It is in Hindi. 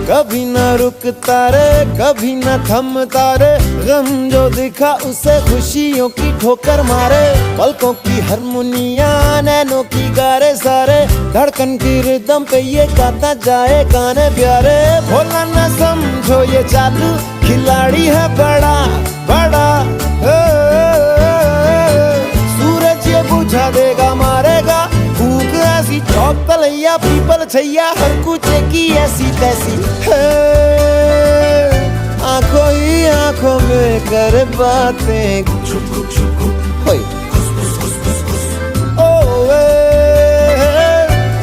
कभी न रुकता रे कभी न थमता रे, गम जो दिखा उसे खुशियों की ठोकर मारे। पलकों की हारमोनिया नैनों की गारे सारे, धड़कन की रिदम पे ये गाता जाए गाने प्यारे। भोला न समझो ये चालू, खिलाड़ी है बड़ा बड़ा। सूरज ये बुझा देगा मारेगा, भूख ऐसी चौक तलैया पीपल छैया, हर कुछ की ऐसी तैसी है। आंखों ही आंखों में कर बातें,